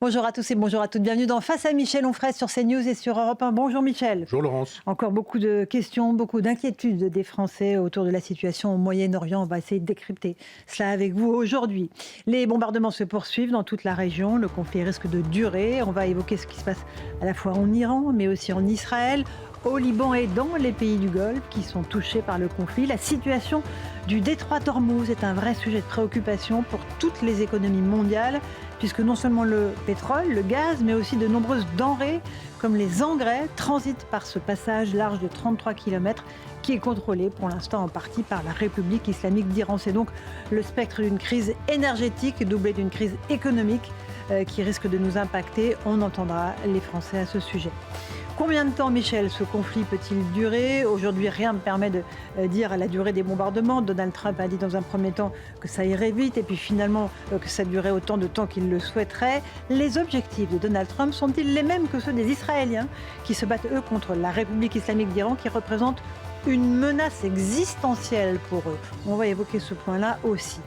Bonjour à tous et bonjour à toutes. Bienvenue dans Face à Michel Onfray sur CNews et sur Europe 1. Bonjour Michel. Bonjour Laurence. Encore beaucoup de questions, beaucoup d'inquiétudes des Français autour de la situation au Moyen-Orient. On va essayer de décrypter cela avec vous aujourd'hui. Les bombardements se poursuivent dans toute la région. Le conflit risque de durer. On va évoquer ce qui se passe à la fois en Iran, mais aussi en Israël, au Liban et dans les pays du Golfe qui sont touchés par le conflit. La situation du détroit d'Ormuz est un vrai sujet de préoccupation pour toutes les économies mondiales, puisque non seulement le pétrole, le gaz, mais aussi de nombreuses denrées, comme les engrais, transitent par ce passage large de 33 km qui est contrôlé pour l'instant en partie par la République islamique d'Iran. C'est donc le spectre d'une crise énergétique doublée d'une crise économique qui risque de nous impacter. On entendra les Français à ce sujet. Combien de temps, Michel, ce conflit peut-il durer? Aujourd'hui, rien ne permet de dire la durée des bombardements. Donald Trump a dit dans un premier temps que ça irait vite et puis finalement que ça durait autant de temps qu'il le souhaiterait. Les objectifs de Donald Trump sont-ils les mêmes que ceux des Israéliens qui se battent, eux, contre la République islamique d'Iran qui représente une menace existentielle pour eux? On va évoquer ce point-là aussi.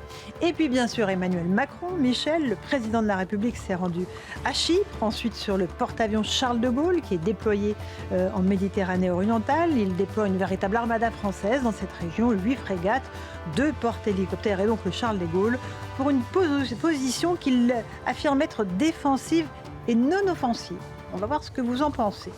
Et puis bien sûr Emmanuel Macron, Michel, le président de la République, s'est rendu à Chypre, ensuite sur le porte-avions Charles de Gaulle qui est déployé en Méditerranée orientale. Il déploie une véritable armada française dans cette région, 8 frégates, 2 porte-hélicoptères et donc le Charles de Gaulle, pour une position qu'il affirme être défensive et non offensive. On va voir ce que vous en pensez.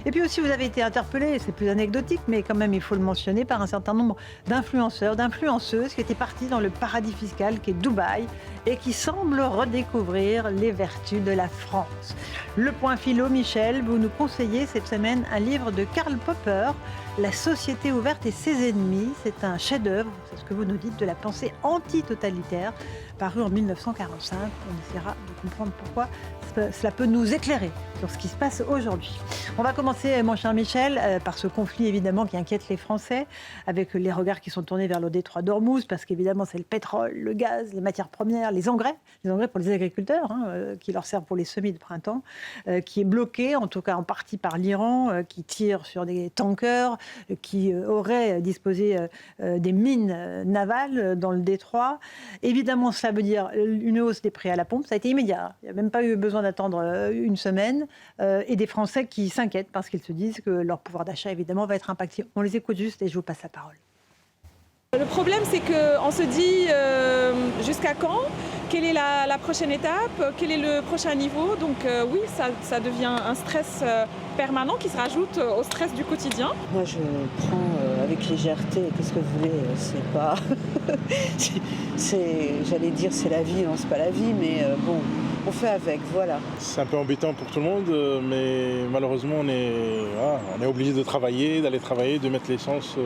Et puis aussi, vous avez été interpellé, c'est plus anecdotique, mais quand même, il faut le mentionner, par un certain nombre d'influenceurs, d'influenceuses qui étaient partis dans le paradis fiscal qui est Dubaï et qui semblent redécouvrir les vertus de la France. Le point philo, Michel, vous nous conseillez cette semaine un livre de Karl Popper, La société ouverte et ses ennemis. C'est un chef-d'œuvre, c'est ce que vous nous dites, de la pensée anti-totalitaire, paru en 1945. On essaiera de comprendre pourquoi cela peut nous éclairer sur ce qui se passe aujourd'hui. On va commencer, mon cher Michel, par ce conflit évidemment qui inquiète les Français, avec les regards qui sont tournés vers le détroit d'Ormuz, parce qu'évidemment c'est le pétrole, le gaz, les matières premières, les engrais pour les agriculteurs, qui leur servent pour les semis de printemps, qui est bloqué, en tout cas en partie par l'Iran, qui tire sur des tankers, qui aurait disposé des mines navales dans le détroit. Évidemment, cela veut dire une hausse des prix à la pompe, ça a été immédiat, il n'y a même pas eu besoin d'attendre une semaine, et des Français qui s'inquiètent parce qu'ils se disent que leur pouvoir d'achat, évidemment, va être impacté. On les écoute juste et je vous passe la parole. Le problème, c'est qu'on se dit jusqu'à quand? Quelle est la prochaine étape? Quel est le prochain niveau? Donc oui, ça devient un stress permanent qui se rajoute au stress du quotidien. Moi, je prends avec légèreté. Qu'est-ce que vous voulez? C'est pas... J'allais dire c'est la vie, non, c'est pas la vie, mais bon, on fait avec, voilà. C'est un peu embêtant pour tout le monde, mais malheureusement, on est obligé de travailler, d'aller travailler, de mettre l'essence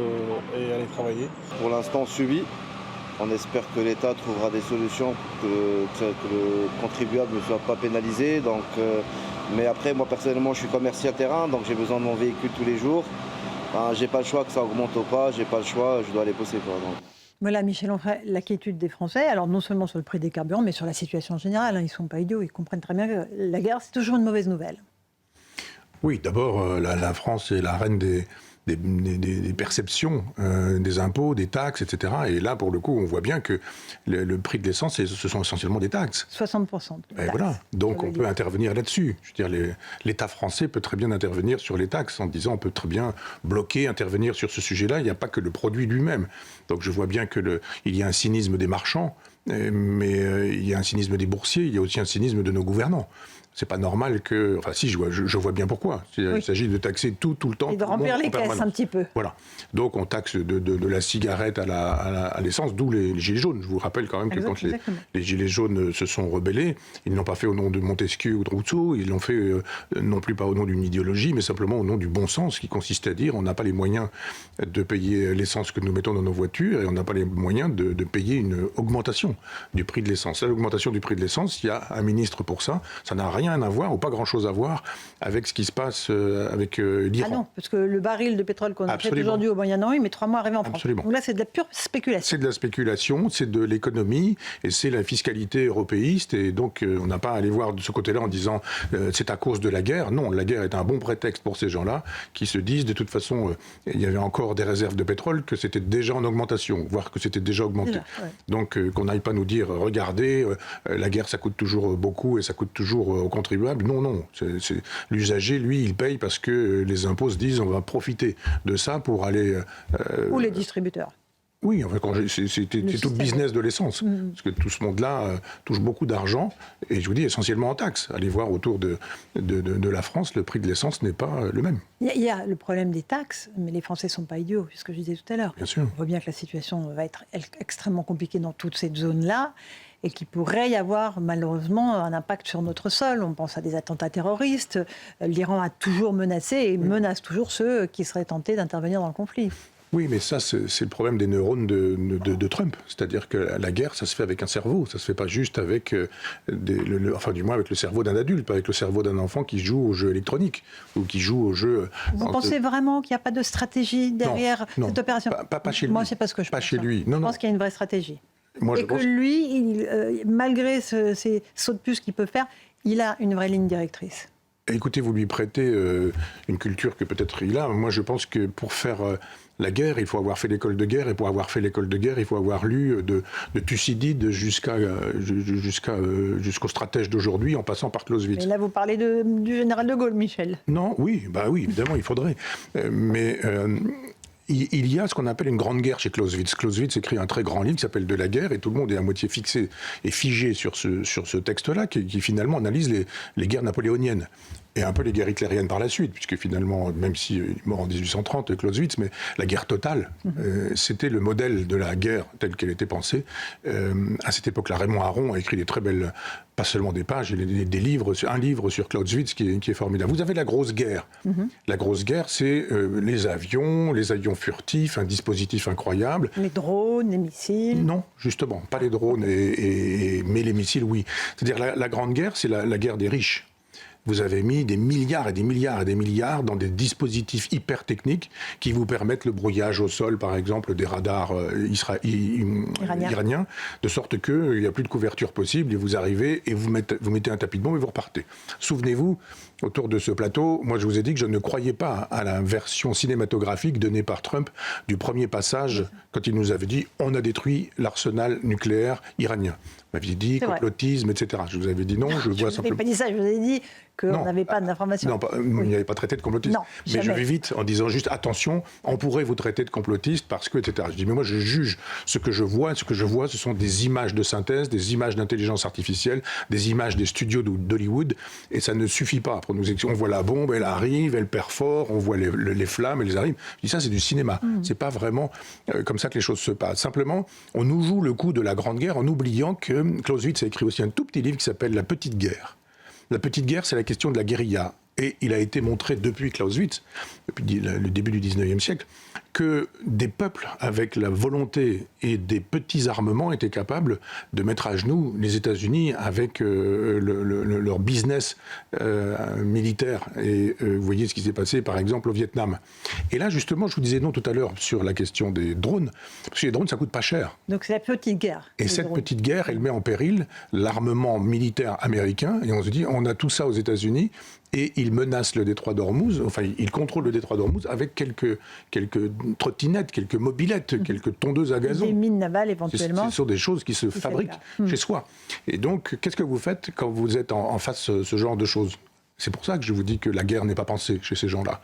et aller travailler. Pour l'instant, on subit. On espère que l'État trouvera des solutions pour que le contribuable ne soit pas pénalisé. Donc, mais après, moi personnellement, je suis commercial terrain, donc j'ai besoin de mon véhicule tous les jours. J'ai pas le choix que ça augmente ou pas, j'ai pas le choix, je dois aller bosser, quoi. Donc. Voilà, Michel Onfray, l'inquiétude des Français, alors non seulement sur le prix des carburants, mais sur la situation générale. Ils ne sont pas idiots, ils comprennent très bien que la guerre, c'est toujours une mauvaise nouvelle. Oui, d'abord, la France est la reine des perceptions, des impôts, des taxes, etc. Et là, pour le coup, on voit bien que le prix de l'essence, ce sont essentiellement des taxes. 60%. Et voilà. Donc on peut intervenir là-dessus. Je veux dire, l'État français peut très bien intervenir sur les taxes en disant on peut très bien bloquer, intervenir sur ce sujet-là. Il n'y a pas que le produit lui-même. Donc je vois bien qu'il y a un cynisme des marchands, mais il y a un cynisme des boursiers, il y a aussi un cynisme de nos gouvernants. C'est pas normal que... Enfin si, je vois bien pourquoi. Il s'agit de taxer tout le temps. Et de remplir les caisses un petit peu. Voilà. Donc on taxe de la cigarette à l'essence, d'où les gilets jaunes. Je vous rappelle quand même que quand les gilets jaunes se sont rebellés, ils ne l'ont pas fait au nom de Montesquieu ou de Rousseau, ils l'ont fait non plus pas au nom d'une idéologie, mais simplement au nom du bon sens, qui consistait à dire on n'a pas les moyens de payer l'essence que nous mettons dans nos voitures et on n'a pas les moyens de payer une augmentation du prix de l'essence. L'augmentation du prix de l'essence, il y a un ministre pour ça. Ça n'a rien à voir ou pas grand-chose à voir avec ce qui se passe avec l'Iran. Ah non, parce que le baril de pétrole qu'on achète aujourd'hui au Moyen-Orient, il met 3 mois à arriver en France. Absolument. Donc là, c'est de la pure spéculation. C'est de la spéculation, c'est de l'économie et c'est la fiscalité européiste. Et donc, on n'a pas à aller voir de ce côté-là en disant c'est à cause de la guerre. Non, la guerre est un bon prétexte pour ces gens-là qui se disent de toute façon, il y avait encore des réserves de pétrole, que c'était déjà en augmentation, voire que c'était déjà augmenté. Donc, qu'on n'aille pas nous dire, regardez, la guerre, ça coûte toujours beaucoup et ça coûte toujours aux contribuables. Non. L'usager, lui, il paye parce que les impôts se disent, on va profiter de ça pour aller... Ou les distributeurs. Oui, enfin, c'est tout le business de l'essence. Parce que tout ce monde-là touche beaucoup d'argent, et je vous dis essentiellement en taxes. Allez voir autour de la France, le prix de l'essence n'est pas le même. Il y a le problème des taxes, mais les Français ne sont pas idiots, c'est ce que je disais tout à l'heure. Bien sûr. On voit bien que la situation va être extrêmement compliquée dans toute cette zone-là, et qu'il pourrait y avoir malheureusement un impact sur notre sol. On pense à des attentats terroristes. L'Iran a toujours menacé et menace toujours ceux qui seraient tentés d'intervenir dans le conflit. Oui, mais ça, c'est le problème des neurones de Trump. C'est-à-dire que la guerre, ça se fait avec un cerveau. Ça se fait pas juste avec, enfin du moins avec le cerveau d'un adulte, pas avec le cerveau d'un enfant qui joue aux jeux électroniques ou qui joue aux jeux... Vous pensez vraiment qu'il n'y a pas de stratégie derrière cette opération? Pas chez lui. Moi, c'est pas ce que je pense. Pas chez lui. Je pense qu'il y a une vraie stratégie. Moi, et que lui, malgré ces sauts de puce qu'il peut faire, il a une vraie ligne directrice. Écoutez, vous lui prêtez une culture que peut-être il a. Moi, je pense que pour faire la guerre, il faut avoir fait l'école de guerre. Et pour avoir fait l'école de guerre, il faut avoir lu de Thucydide jusqu'au stratège d'aujourd'hui, en passant par Clausewitz. Mais là, vous parlez du général de Gaulle, Michel. Non, oui, évidemment, il faudrait. Mais... il y a ce qu'on appelle une grande guerre chez Clausewitz. Clausewitz écrit un très grand livre qui s'appelle « De la guerre » et tout le monde est à moitié fixé et figé sur ce texte-là qui finalement analyse les guerres napoléoniennes. Et un peu les guerres hitlériennes par la suite, puisque finalement, même s'il est mort en 1830, Clausewitz, mais la guerre totale, c'était le modèle de la guerre telle qu'elle était pensée. À cette époque-là, Raymond Aron a écrit des très belles, pas seulement des pages, des livres, un livre sur Clausewitz qui est formidable. Vous avez la grosse guerre. La grosse guerre, c'est les avions furtifs, un dispositif incroyable. Les drones, les missiles. Non, justement, pas les drones, mais les missiles, oui. C'est-à-dire la grande guerre, c'est la guerre des riches. Vous avez mis des milliards et des milliards et des milliards dans des dispositifs hyper techniques qui vous permettent le brouillage au sol, par exemple, des radars iraniens, de sorte qu'il n'y a plus de couverture possible et vous arrivez et vous mettez un tapis de bombe et vous repartez. Souvenez-vous, autour de ce plateau, moi je vous ai dit que je ne croyais pas à la version cinématographique donnée par Trump du premier passage quand il nous avait dit « on a détruit l'arsenal nucléaire iranien ». Vous m'aviez dit complotisme, etc. Je vous avais dit non, je vois simplement... Je n'avais pas dit ça, je vous ai dit qu'on n'avait pas d'informations. Non, il n'y avait pas traité de complotisme. Non, mais je vais vite en disant juste attention, on pourrait vous traiter de complotiste parce que, etc. Je dis mais moi je juge ce que je vois, ce sont des images de synthèse, des images d'intelligence artificielle, des images des studios d'Hollywood, et ça ne suffit pas. Pour nous, on voit la bombe, elle arrive, elle perfore, on voit les flammes, elles arrivent. Je dis ça c'est du cinéma, c'est pas vraiment comme ça que les choses se passent. Simplement, on nous joue le coup de la Grande Guerre en oubliant que Clausewitz a écrit aussi un tout petit livre qui s'appelle La Petite Guerre. La Petite Guerre, c'est la question de la guérilla. Et il a été montré depuis Clausewitz, depuis le début du 19e siècle, que des peuples avec la volonté et des petits armements étaient capables de mettre à genoux les États-Unis avec leur business militaire. Et vous voyez ce qui s'est passé, par exemple, au Vietnam. Et là, justement, je vous disais non tout à l'heure sur la question des drones, parce que les drones, ça coûte pas cher. Donc c'est la petite guerre. Et cette petite guerre, elle met en péril l'armement militaire américain. Et on se dit, on a tout ça aux États-Unis. Et il menace le détroit d'Ormuz, enfin il contrôle le détroit d'Ormuz avec quelques trottinettes, quelques mobilettes, quelques tondeuses à gazon. Des mines navales éventuellement. Ce sont des choses qui se fabriquent chez soi. Et donc, qu'est-ce que vous faites quand vous êtes en face de ce genre de choses ? C'est pour ça que je vous dis que la guerre n'est pas pensée chez ces gens-là.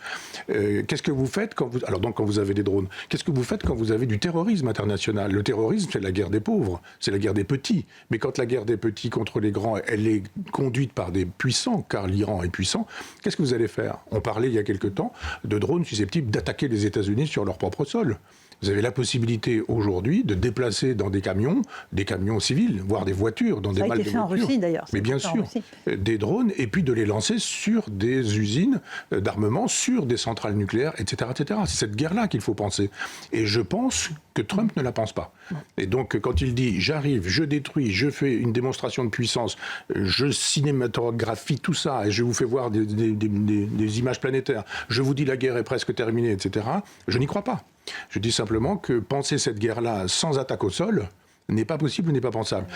Qu'est-ce que vous faites quand vous avez des drones ? Qu'est-ce que vous faites quand vous avez du terrorisme international ? Le terrorisme, c'est la guerre des pauvres, c'est la guerre des petits. Mais quand la guerre des petits contre les grands, elle est conduite par des puissants, car l'Iran est puissant, qu'est-ce que vous allez faire ? On parlait il y a quelque temps de drones susceptibles d'attaquer les États-Unis sur leur propre sol. Vous avez la possibilité aujourd'hui de déplacer dans des camions civils, voire des voitures, dans des malles de voitures. Ça a été fait en Russie d'ailleurs. Mais bien sûr, des drones, et puis de les lancer sur des usines d'armement, sur des centrales nucléaires, etc., etc. C'est cette guerre-là qu'il faut penser. Et je pense que Trump ne la pense pas. Et donc, quand il dit « j'arrive, je détruis, je fais une démonstration de puissance, je cinématographie tout ça, et je vous fais voir des images planétaires, je vous dis la guerre est presque terminée, etc. » Je n'y crois pas. Je dis simplement que penser cette guerre-là sans attaque au sol n'est pas possible, n'est pas pensable.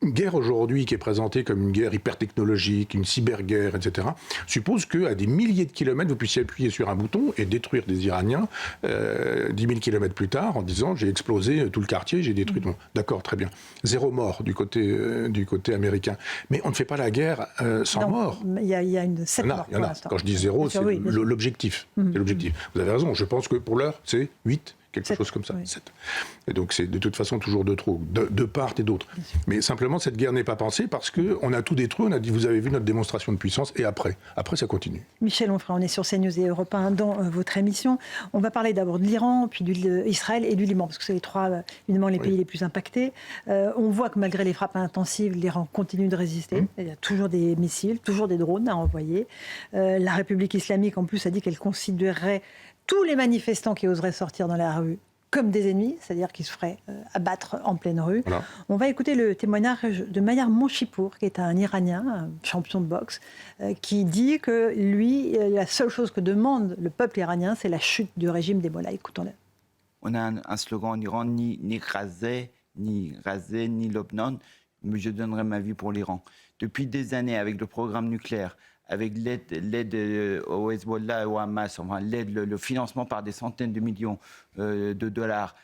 Une guerre aujourd'hui qui est présentée comme une guerre hyper-technologique, une cyberguerre, etc., suppose qu'à des milliers de kilomètres, vous puissiez appuyer sur un bouton et détruire des Iraniens 10 000 kilomètres plus tard en disant « j'ai explosé tout le quartier, j'ai détruit tout le monde ». D'accord, très bien. 0 mort du côté américain. Mais on ne fait pas la guerre sans mort. Il y a une 7 morts pour l'instant. Quand je dis 0, c'est l'objectif. C'est l'objectif. Vous avez raison, je pense que pour l'heure, c'est 8. Quelque chose comme ça, 7. Et donc c'est de toute façon toujours de trop, de part et d'autre. Mais simplement, cette guerre n'est pas pensée parce qu'on a tout détruit, on a dit, vous avez vu notre démonstration de puissance, et après ça continue. Michel Onfray, on est sur CNews et Europe 1 dans votre émission. On va parler d'abord de l'Iran, puis d'Israël et du Liban, parce que c'est les trois, évidemment, les pays les plus impactés. On voit que malgré les frappes intensives, l'Iran continue de résister. Il y a toujours des missiles, toujours des drones à envoyer. La République islamique, en plus, a dit qu'elle considérerait tous les manifestants qui oseraient sortir dans la rue comme des ennemis, c'est-à-dire qu'ils se feraient abattre en pleine rue. Voilà. On va écouter le témoignage de Mayar Monchipour, qui est un Iranien, un champion de boxe, qui dit que lui, la seule chose que demande le peuple iranien, c'est la chute du régime des Mollahs. Écoutons-le. On a un slogan en Iran, ni Ghazer, ni Lebanon, mais je donnerai ma vie pour l'Iran. Depuis des années, avec le programme nucléaire, avec l'aide au Hezbollah et au Hamas, enfin, le financement par des centaines de millions de dollars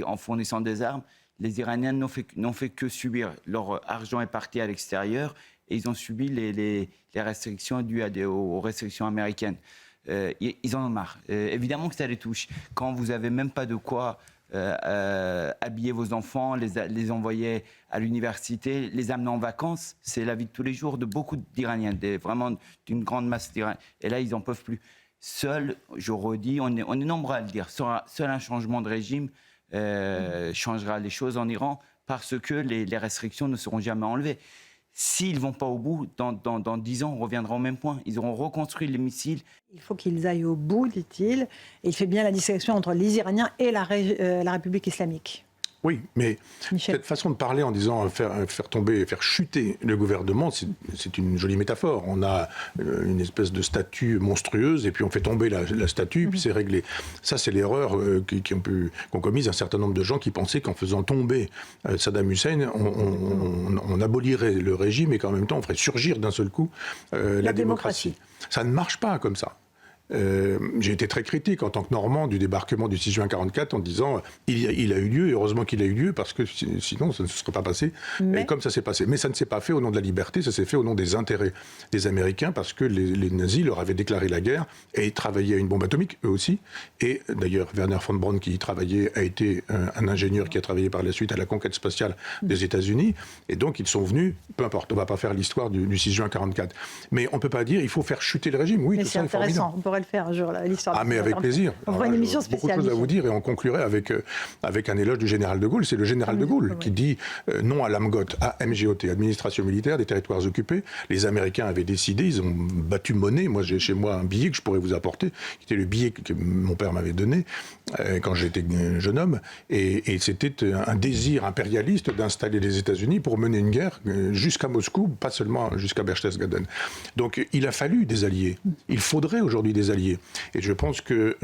en fournissant des armes, les Iraniens n'ont fait que subir. Leur argent est parti à l'extérieur et ils ont subi les restrictions dues aux restrictions américaines. Ils en ont marre. Évidemment que ça les touche. Quand vous n'avez même pas de quoi habiller vos enfants, les envoyer à l'université, les amener en vacances, c'est la vie de tous les jours de beaucoup d'Iraniens, vraiment d'une grande masse d'Iraniens. Et là, ils n'en peuvent plus. Seul, je redis, on est nombreux à le dire, seul un changement de régime changera les choses en Iran parce que les restrictions ne seront jamais enlevées. S'ils ne vont pas au bout, dans 10 ans, on reviendra au même point. Ils auront reconstruit les missiles. Il faut qu'ils aillent au bout, dit-il. Et il fait bien la distinction entre les Iraniens et la République islamique. Oui, mais Michel. Cette façon de parler en disant faire tomber, faire chuter le gouvernement, c'est une jolie métaphore. On a une espèce de statue monstrueuse et puis on fait tomber la statue, puis c'est réglé. Ça, c'est l'erreur qu'ont commise un certain nombre de gens qui pensaient qu'en faisant tomber Saddam Hussein, on abolirait le régime et qu'en même temps on ferait surgir d'un seul coup la démocratie. Ça ne marche pas comme ça. J'ai été très critique en tant que Normand du débarquement du 6 juin 1944 en disant il a eu lieu, et heureusement qu'il a eu lieu parce que sinon ça ne se serait pas passé comme ça s'est passé. Mais ça ne s'est pas fait au nom de la liberté, ça s'est fait au nom des intérêts des Américains parce que les nazis leur avaient déclaré la guerre et ils travaillaient à une bombe atomique eux aussi. Et d'ailleurs Werner von Braun qui y travaillait a été un ingénieur qui a travaillé par la suite à la conquête spatiale des États-Unis et donc ils sont venus, peu importe, on ne va pas faire l'histoire du 6 juin 1944. Mais on ne peut pas dire il faut faire chuter le régime. Oui, mais tout c'est ça intéressant. Est formidable. On pourrait le faire un jour, l'histoire. Ah, mais avec plaisir. On fera une émission spéciale. Beaucoup de choses à vous dire et on conclurait avec un éloge du général de Gaulle. C'est le général de Gaulle qui dit non à l'AMGOT, AMGOT, Administration militaire des territoires occupés. Les Américains avaient décidé, ils ont battu monnaie. Moi, j'ai chez moi un billet que je pourrais vous apporter, qui était le billet que mon père m'avait donné quand j'étais jeune homme. Et c'était un désir impérialiste d'installer les États-Unis pour mener une guerre jusqu'à Moscou, pas seulement jusqu'à Berchtesgaden. Donc, il a fallu des alliés. Il faudrait aujourd'hui des alliés. Et je pense que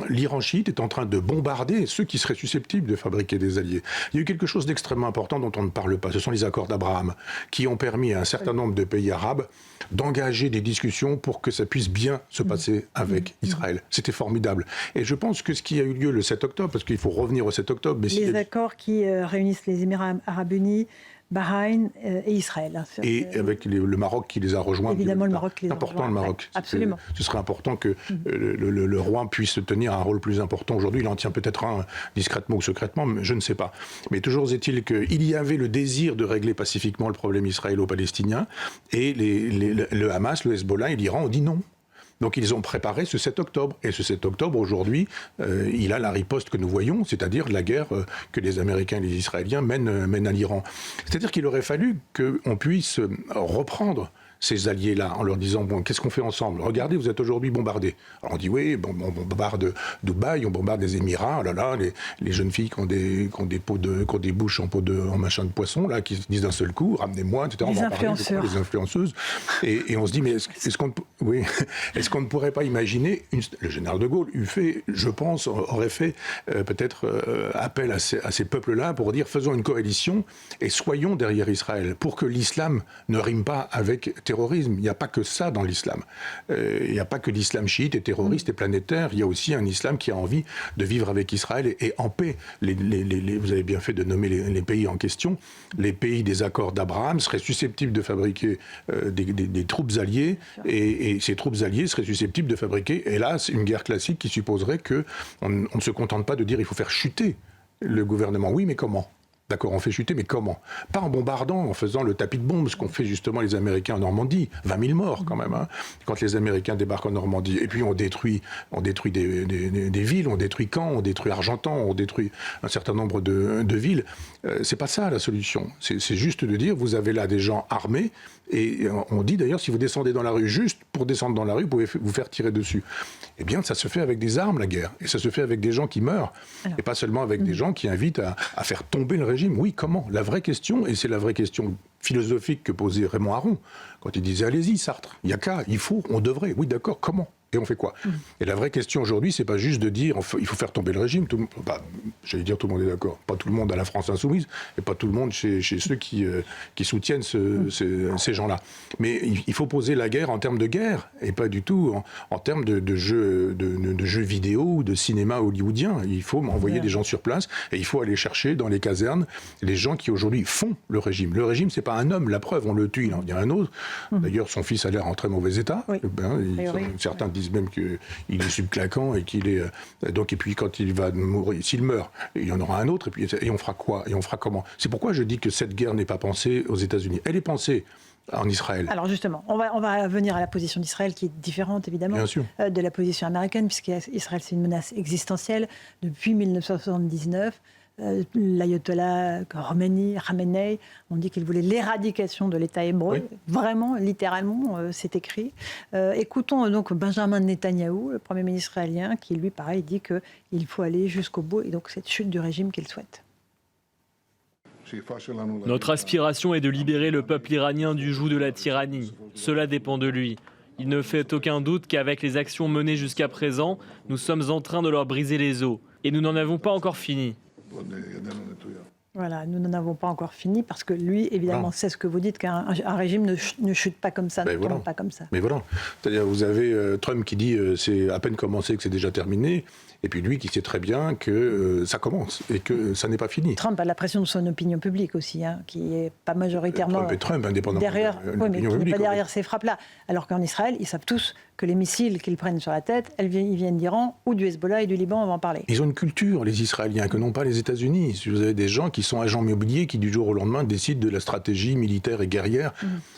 l'Iran chiite est en train de bombarder ceux qui seraient susceptibles de fabriquer des alliés. Il y a eu quelque chose d'extrêmement important dont on ne parle pas. Ce sont les accords d'Abraham qui ont permis à un certain nombre de pays arabes d'engager des discussions pour que ça puisse bien se passer avec Israël. C'était formidable. Et je pense que ce qui a eu lieu le 7 octobre, parce qu'il faut revenir au 7 octobre... Mais les accords qui réunissent les Émirats arabes unis, Bahreïn et Israël. Et avec le Maroc qui les a rejoints. Évidemment, le Maroc qui les a rejoints. C'est important, le Maroc. Absolument. Ce serait important que le roi puisse tenir un rôle plus important. Aujourd'hui, il en tient peut-être un discrètement ou secrètement, mais je ne sais pas. Mais toujours est-il qu'il y avait le désir de régler pacifiquement le problème israélo-palestinien et le Hamas, le Hezbollah et l'Iran ont dit non. Donc ils ont préparé ce 7 octobre. Et ce 7 octobre, aujourd'hui, il a la riposte que nous voyons, c'est-à-dire la guerre que les Américains et les Israéliens mènent à l'Iran. C'est-à-dire qu'il aurait fallu qu'on puisse reprendre ces alliés-là en leur disant, bon, qu'est-ce qu'on fait ensemble? Regardez, vous êtes aujourd'hui bombardés. Alors on dit, oui, bon, on bombarde Dubaï, on bombarde les Émirats, oh là là, les jeunes filles qui ont des bouches en machin de poisson, là, qui se disent d'un seul coup, ramenez-moi, etc. Les influenceurs. Les influenceuses. Et on se dit, mais est-ce qu'on ne pourrait pas imaginer, le général de Gaulle je pense, aurait fait peut-être appel à ces peuples-là pour dire, faisons une coalition et soyons derrière Israël, pour que l'islam ne rime pas avec terrorisme. Il n'y a pas que ça dans l'islam. Il n'y a pas que l'islam chiite et terroriste et planétaire. Il y a aussi un islam qui a envie de vivre avec Israël et en paix. Vous avez bien fait de nommer les pays en question. Les pays des accords d'Abraham seraient susceptibles de fabriquer des troupes alliées et ces troupes alliées seraient susceptibles de fabriquer, hélas, une guerre classique qui supposerait qu'on ne se contente pas de dire il faut faire chuter le gouvernement. Oui, mais comment ? D'accord, on fait chuter, mais comment? Pas en bombardant, en faisant le tapis de bombes, ce qu'ont fait justement les Américains en Normandie. 20 000 morts quand même, hein, quand les Américains débarquent en Normandie. Et puis on détruit des villes, on détruit Caen, on détruit Argentan, on détruit un certain nombre de villes. C'est pas ça la solution. C'est juste de dire, vous avez là des gens armés, et on dit d'ailleurs, si vous descendez dans la rue, juste pour descendre dans la rue, vous pouvez vous faire tirer dessus. Eh bien, ça se fait avec des armes, la guerre. Et ça se fait avec des gens qui meurent. Et pas seulement avec des gens qui invitent à faire tomber le régime. Oui, comment? La vraie question, et c'est la vraie question philosophique que posait Raymond Aron, quand il disait, allez-y, Sartre, il n'y a qu'à, il faut, on devrait. Oui, d'accord, comment? Et on fait quoi? Et la vraie question aujourd'hui, c'est pas juste de dire il faut faire tomber le régime. J'allais dire tout le monde est d'accord. Pas tout le monde à la France insoumise, et pas tout le monde chez ceux qui soutiennent ces gens-là. Mais il faut poser la guerre en termes de guerre, et pas du tout en termes de jeux vidéo ou de cinéma hollywoodien. Il faut envoyer des gens sur place, et il faut aller chercher dans les casernes les gens qui aujourd'hui font le régime. Le régime, c'est pas un homme, la preuve, on le tue, il en vient un autre. D'ailleurs, son fils a l'air en très mauvais état. Oui. Certains disent même qu'il est subclaquant et qu'il est donc, et puis quand il va mourir, s'il meurt, il y en aura un autre, et on fera quoi? Et on fera comment? C'est pourquoi je dis que cette guerre n'est pas pensée aux États-Unis. Elle est pensée en Israël. Alors justement, on va venir à la position d'Israël qui est différente évidemment de la position américaine, puisqu'Israël c'est une menace existentielle depuis 1979. L'ayatollah Khamenei, on dit qu'il voulait l'éradication de l'État hébreu. Oui. Vraiment, littéralement, c'est écrit. Écoutons donc Benjamin Netanyahou, le Premier ministre israélien, qui lui, pareil, dit qu'il faut aller jusqu'au bout, et donc cette chute du régime qu'il souhaite. Notre aspiration est de libérer le peuple iranien du joug de la tyrannie. Cela dépend de lui. Il ne fait aucun doute qu'avec les actions menées jusqu'à présent, nous sommes en train de leur briser les os. Et nous n'en avons pas encore fini. Voilà, nous n'en avons pas encore fini parce que lui, évidemment, c'est ce que vous dites, qu'un régime ne chute pas comme ça, ne tombe pas comme ça. Mais voilà, c'est-à-dire vous avez Trump qui dit c'est à peine commencé que c'est déjà terminé, et puis lui qui sait très bien que ça commence et que ça n'est pas fini. Trump a la pression de son opinion publique aussi, qui n'est pas majoritairement Trump indépendamment derrière, mais qui n'est pas derrière ces frappes-là. Alors qu'en Israël, ils savent tous que les missiles qu'ils prennent sur la tête, ils viennent d'Iran ou du Hezbollah et du Liban, on va en parler. Ils ont une culture, les Israéliens, que n'ont pas les États-Unis. Si vous avez des gens qui sont agents immobiliers qui, du jour au lendemain, décident de la stratégie militaire et guerrière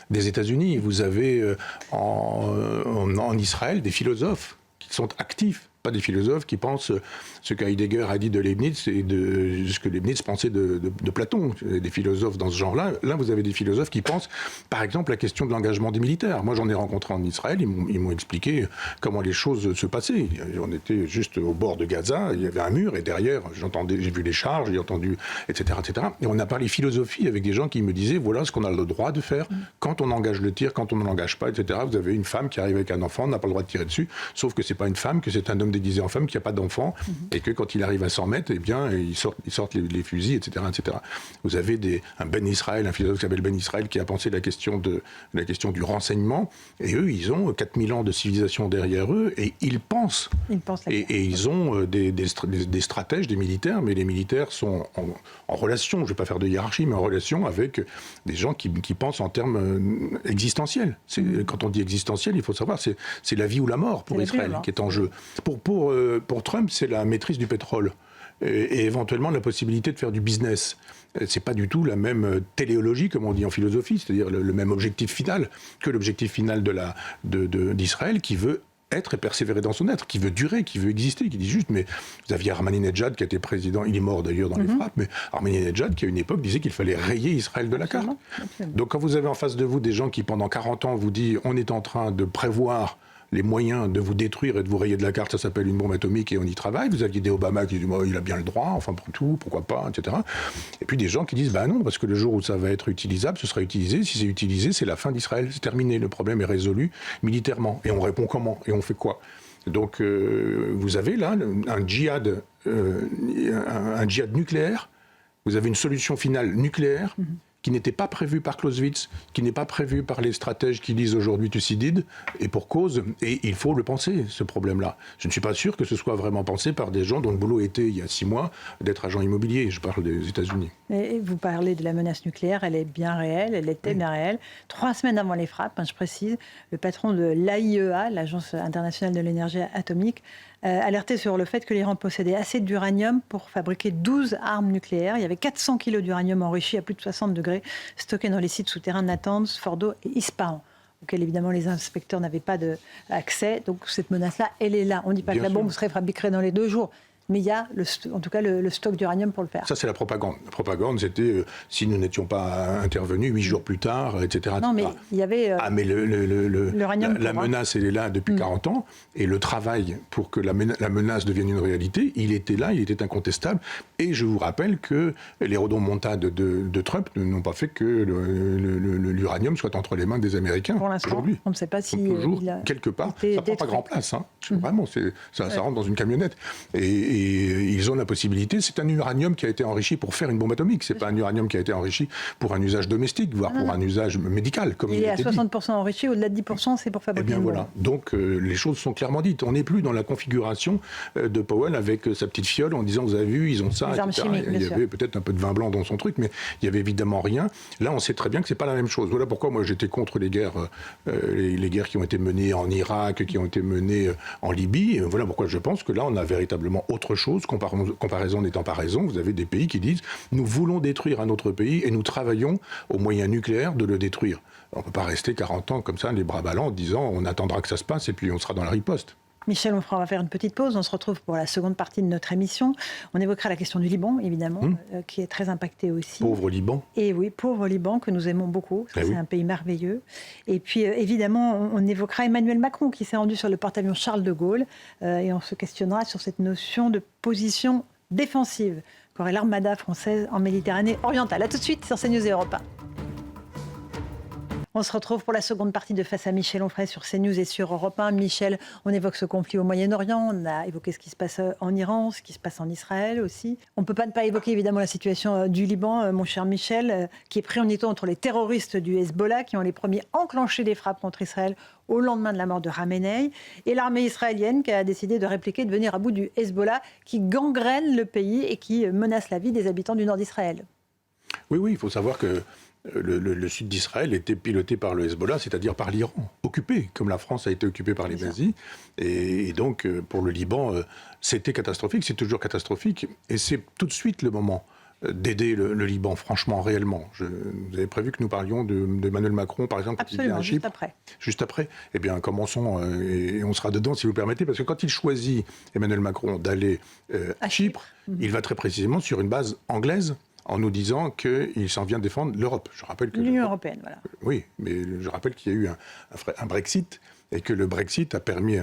des États-Unis. Vous avez en Israël des philosophes qui sont actifs. Pas des philosophes qui pensent ce qu'Heidegger a dit de Leibniz et de ce que Leibniz pensait de Platon. Des philosophes dans ce genre-là. Là, vous avez des philosophes qui pensent, par exemple, la question de l'engagement des militaires. Moi, j'en ai rencontré en Israël. Ils m'ont expliqué comment les choses se passaient. On était juste au bord de Gaza. Il y avait un mur et derrière, j'ai vu les chars, j'ai entendu, etc., etc. Et on a parlé philosophie avec des gens qui me disaient, voilà ce qu'on a le droit de faire quand on engage le tir, quand on ne l'engage pas, etc. Vous avez une femme qui arrive avec un enfant, on n'a pas le droit de tirer dessus, sauf que c'est pas une femme, que c'est un homme déguisé en femme qui n'a pas d'enfant, et que quand il arrive à 100 mètres, eh bien, ils sortent les fusils, etc., etc. Vous avez un Ben Israël, un philosophe qui s'appelle Ben Israël, qui a pensé la question du renseignement, et eux, ils ont 4000 ans de civilisation derrière eux, et ils pensent. Et ils ont des stratèges, des militaires, mais les militaires sont en relation, je ne vais pas faire de hiérarchie, mais en relation avec des gens qui pensent en termes existentiels. Quand on dit existentiel, il faut savoir, c'est la vie ou la mort pour Israël qui est en jeu. Pour Trump, c'est la maîtrise du pétrole et éventuellement la possibilité de faire du business. C'est pas du tout la même téléologie, comme on dit en philosophie, c'est-à-dire le même objectif final que l'objectif final d'Israël qui veut être et persévérer dans son être, qui veut durer, qui veut exister, qui dit juste, mais vous aviez Ahmadinejad qui était président, il est mort d'ailleurs dans les frappes, mais Ahmadinejad qui à une époque disait qu'il fallait rayer Israël de la carte. Donc quand vous avez en face de vous des gens qui pendant 40 ans vous disent on est en train de prévoir les moyens de vous détruire et de vous rayer de la carte, ça s'appelle une bombe atomique et on y travaille. Vous aviez des Obama qui disent il a bien le droit, enfin pour tout, pourquoi pas, etc. Et puis des gens qui disent non, parce que le jour où ça va être utilisable, ce sera utilisé. Si c'est utilisé, c'est la fin d'Israël, c'est terminé, le problème est résolu militairement. Et on répond comment ? Et on fait quoi ? Donc vous avez là un djihad nucléaire, vous avez une solution finale nucléaire, qui n'était pas prévu par Clausewitz, qui n'est pas prévu par les stratèges qui disent aujourd'hui Thucydide, et pour cause, et il faut le penser, ce problème-là. Je ne suis pas sûr que ce soit vraiment pensé par des gens dont le boulot était, il y a 6 mois, d'être agent immobilier. Je parle des États-Unis. Et vous parlez de la menace nucléaire, elle est bien réelle, elle était bien réelle. 3 semaines avant les frappes, je précise, le patron de l'AIEA, l'Agence internationale de l'énergie atomique, alertait sur le fait que l'Iran possédait assez d'uranium pour fabriquer 12 armes nucléaires. Il y avait 400 kilos d'uranium enrichi à plus de 60 degrés, stockés dans les sites souterrains de Natanz, Fordo et Ispahan, auxquels évidemment les inspecteurs n'avaient pas accès. Donc cette menace-là, elle est là. On ne dit pas que la bombe serait fabriquée dans les 2 jours. Mais il y a, en tout cas, le stock d'uranium pour le faire. Ça, c'est la propagande. La propagande, c'était si nous n'étions pas intervenus 8 jours plus tard, etc. Non, mais il y avait... mais la menace, elle est là depuis 40 ans. Et le travail pour que la menace devienne une réalité, il était là, il était incontestable. Et je vous rappelle que les rodomontades de Trump n'ont pas fait que l'uranium soit entre les mains des Américains. Pour l'instant, on ne sait pas si... quelque part, ça ne prend pas grand place. Vraiment, ça rentre dans une camionnette. Et ils ont la possibilité, c'est un uranium qui a été enrichi pour faire une bombe atomique, c'est pas un uranium qui a été enrichi pour un usage domestique, voire pour un usage médical, comme il est à 60% enrichi, au-delà de 10%, c'est pour fabriquer une bombe. Voilà. Donc les choses sont clairement dites. On n'est plus dans la configuration de Powell avec sa petite fiole en disant, vous avez vu, ils ont ça, les armes chimiques, il y avait peut-être un peu de vin blanc dans son truc, mais il y avait évidemment rien. Là, on sait très bien que c'est pas la même chose. Voilà pourquoi moi j'étais contre les guerres, les guerres qui ont été menées en Irak, qui ont été menées en Libye. Et voilà pourquoi je pense que là, on a véritablement autre chose, comparaison n'étant pas raison. Vous avez des pays qui disent nous voulons détruire un autre pays et nous travaillons aux moyens nucléaires de le détruire. On ne peut pas rester 40 ans comme ça, les bras ballants, en disant on attendra que ça se passe et puis on sera dans la riposte. Michel Onfray, on va faire une petite pause. On se retrouve pour la seconde partie de notre émission. On évoquera la question du Liban, évidemment, qui est très impacté aussi. Pauvre Liban. Et oui, pauvre Liban, que nous aimons beaucoup. C'est un pays merveilleux. Et puis, évidemment, on évoquera Emmanuel Macron, qui s'est rendu sur le porte-avions Charles de Gaulle. Et on se questionnera sur cette notion de position défensive qu'aurait l'armada française en Méditerranée orientale. A tout de suite sur CNews et Europe 1. On se retrouve pour la seconde partie de Face à Michel Onfray sur CNews et sur Europe 1. Michel, on évoque ce conflit au Moyen-Orient, on a évoqué ce qui se passe en Iran, ce qui se passe en Israël aussi. On ne peut pas ne pas évoquer évidemment la situation du Liban, mon cher Michel, qui est pris en étau entre les terroristes du Hezbollah, qui ont les premiers enclenché des frappes contre Israël au lendemain de la mort de Khamenei, et l'armée israélienne qui a décidé de répliquer, de venir à bout du Hezbollah, qui gangrène le pays et qui menace la vie des habitants du nord d'Israël. Oui, il faut savoir que le sud d'Israël était piloté par le Hezbollah, c'est-à-dire par l'Iran, occupé, comme la France a été occupée par les nazis. Et donc, pour le Liban, c'était catastrophique, c'est toujours catastrophique. Et c'est tout de suite le moment d'aider le Liban, franchement, réellement. Vous avez prévu que nous parlions d'Emmanuel Macron, par exemple, absolument, quand il vient à Chypre. Juste après. Eh bien, commençons, et on sera dedans, si vous permettez, parce que quand il choisit, Emmanuel Macron, d'aller à Chypre, il va très précisément sur une base anglaise, en nous disant qu'il s'en vient défendre l'Europe. Je rappelle que l'Union européenne, voilà. Oui, mais je rappelle qu'il y a eu un Brexit, et que le Brexit a permis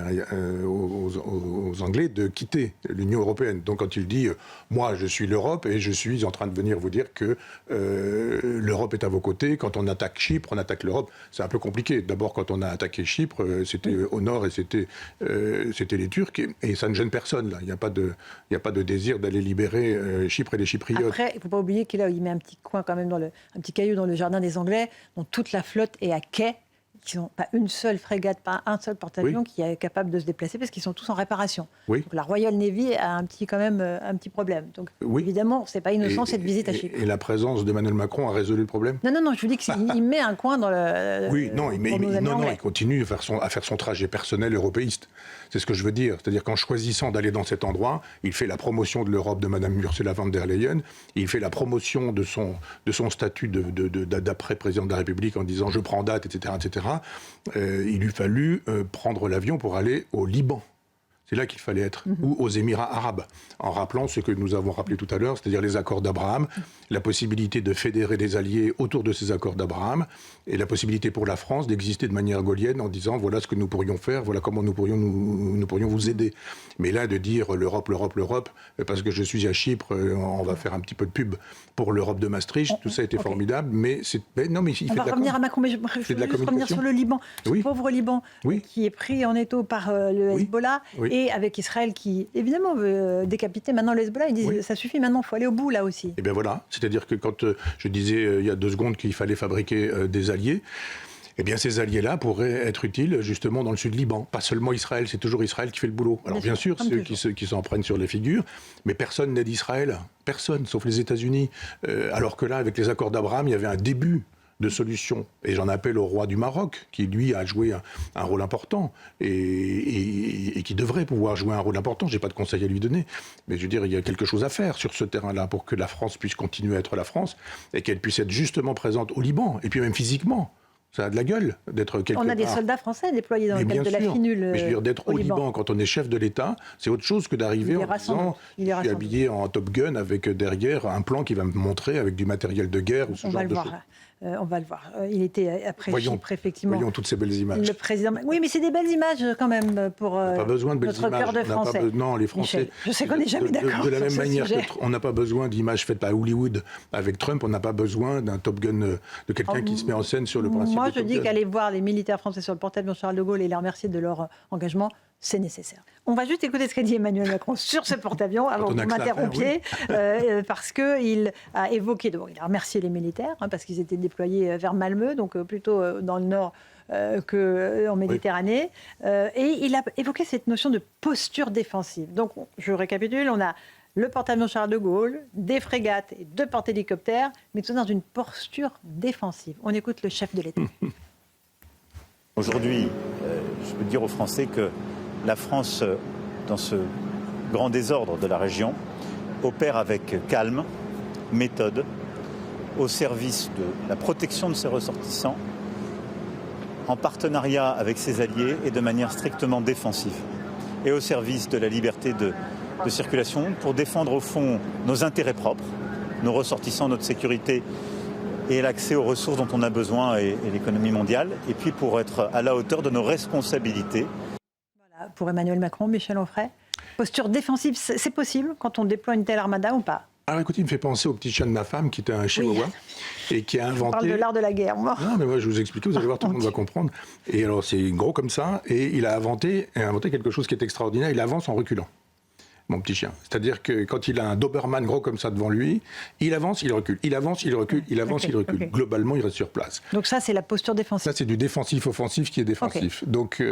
aux Anglais de quitter l'Union européenne. Donc quand il dit « moi, je suis l'Europe et je suis en train de venir vous dire que l'Europe est à vos côtés. Quand on attaque Chypre, on attaque l'Europe. » C'est un peu compliqué. D'abord, quand on a attaqué Chypre, c'était au nord et c'était les Turcs. Et ça ne gêne personne, là. Il n'y a pas de désir d'aller libérer Chypre et les Chypriotes. Après, il ne faut pas oublier qu'il met un petit coin quand même, un petit caillou dans le jardin des Anglais, dont toute la flotte est à quai. Qui n'ont pas une seule frégate, pas un seul porte-avions qui est capable de se déplacer parce qu'ils sont tous en réparation. Donc la Royal Navy a quand même un petit problème. Donc évidemment, ce n'est pas innocent cette visite à Chypre. Et la présence d'Emmanuel Macron a résolu le problème ? Non, je vous dis qu'il met un coin dans le... il continue à faire son trajet personnel européiste. C'est ce que je veux dire. C'est-à-dire qu'en choisissant d'aller dans cet endroit, il fait la promotion de l'Europe de Mme Ursula von der Leyen, il fait la promotion de son statut d'après président de la République en disant « je prends date », etc. etc., il eût fallu prendre l'avion pour aller au Liban. C'est là qu'il fallait être, ou aux Émirats arabes, en rappelant ce que nous avons rappelé tout à l'heure, c'est-à-dire les accords d'Abraham, la possibilité de fédérer des alliés autour de ces accords d'Abraham, et la possibilité pour la France d'exister de manière gaullienne en disant voilà ce que nous pourrions faire, voilà comment nous pourrions vous aider. Mais là, de dire l'Europe, parce que je suis à Chypre, on va faire un petit peu de pub pour l'Europe de Maastricht, tout ça était formidable, mais c'est... non, mais il on fait va revenir à Macron, mais je veux juste revenir sur le Liban, ce pauvre Liban, qui est pris en étau par le Hezbollah, et avec Israël qui, évidemment, veut décapiter maintenant le Hezbollah. Ils disent ça suffit maintenant, il faut aller au bout là aussi. Et bien voilà, c'est-à-dire que quand je disais il y a 2 secondes qu'il fallait fabriquer des alliés, eh bien ces alliés-là pourraient être utiles justement dans le sud Liban. Pas seulement Israël, c'est toujours Israël qui fait le boulot. Alors bien sûr, ceux qui s'en prennent sur les figures, mais personne n'aide Israël, personne, sauf les États-Unis. Alors que là, avec les accords d'Abraham, il y avait un début de solutions. Et j'en appelle au roi du Maroc, qui lui a joué un rôle important et qui devrait pouvoir jouer un rôle important. Je n'ai pas de conseil à lui donner, mais je veux dire, il y a quelque chose à faire sur ce terrain-là pour que la France puisse continuer à être la France et qu'elle puisse être justement présente au Liban, et puis même physiquement. Ça a de la gueule d'être quelque part. On a des soldats français déployés dans le cadre de la FINUL. Mais je veux dire, d'être au Liban quand on est chef de l'État, c'est autre chose que d'arriver en disant je suis habillé en Top Gun avec derrière un plan qui va me montrer avec du matériel de guerre ou ce genre de choses. On va le voir. Il était après Chypre, effectivement. Voyons toutes ces belles images. Le président... Oui, mais c'est des belles images quand même pour pas besoin de belles notre cœur de Français. Non, les Français... Michel, je sais qu'on n'est jamais d'accord de la même sur ce manière sujet. qu'on n'a pas besoin d'images faites par Hollywood avec Trump, on n'a pas besoin d'un Top Gun de quelqu'un qui se met en scène sur le principe. Moi, je dis qu'aller voir les militaires français sur le porte-avions Charles de Gaulle et les remercier de leur engagement, c'est nécessaire. On va juste écouter ce qu'a dit Emmanuel Macron sur ce porte-avions avant que vous m'interrompiez, parce qu'il a évoqué, il a remercié les militaires, parce qu'ils étaient déployés vers Malmö, donc plutôt dans le nord qu'en Méditerranée, et il a évoqué cette notion de posture défensive. Donc, je récapitule, on a le porte-avions Charles de Gaulle, des frégates et 2 porte-hélicoptères, mais tout dans une posture défensive. On écoute le chef de l'État. Aujourd'hui, je peux dire aux Français que la France, dans ce grand désordre de la région, opère avec calme, méthode, au service de la protection de ses ressortissants, en partenariat avec ses alliés et de manière strictement défensive, et au service de la liberté de circulation pour défendre au fond nos intérêts propres, nos ressortissants, notre sécurité et l'accès aux ressources dont on a besoin et l'économie mondiale, et puis pour être à la hauteur de nos responsabilités. Voilà, pour Emmanuel Macron, Michel Onfray, posture défensive, c'est possible quand on déploie une telle armada ou pas? Alors écoutez, il me fait penser au petit chien de ma femme qui était un chihuahua et qui a inventé... On parle de l'art de la guerre, moi. Non, mais moi je vous explique, vous allez voir, tout le monde va comprendre. Et alors c'est gros comme ça, et il a inventé quelque chose qui est extraordinaire, il avance en reculant. Mon petit chien. C'est-à-dire que quand il a un Doberman gros comme ça devant lui, il avance, il recule, il avance, il recule, il avance, il recule. Globalement, il reste sur place. Donc ça, c'est la posture défensive. Ça, c'est du défensif-offensif qui est défensif. Donc,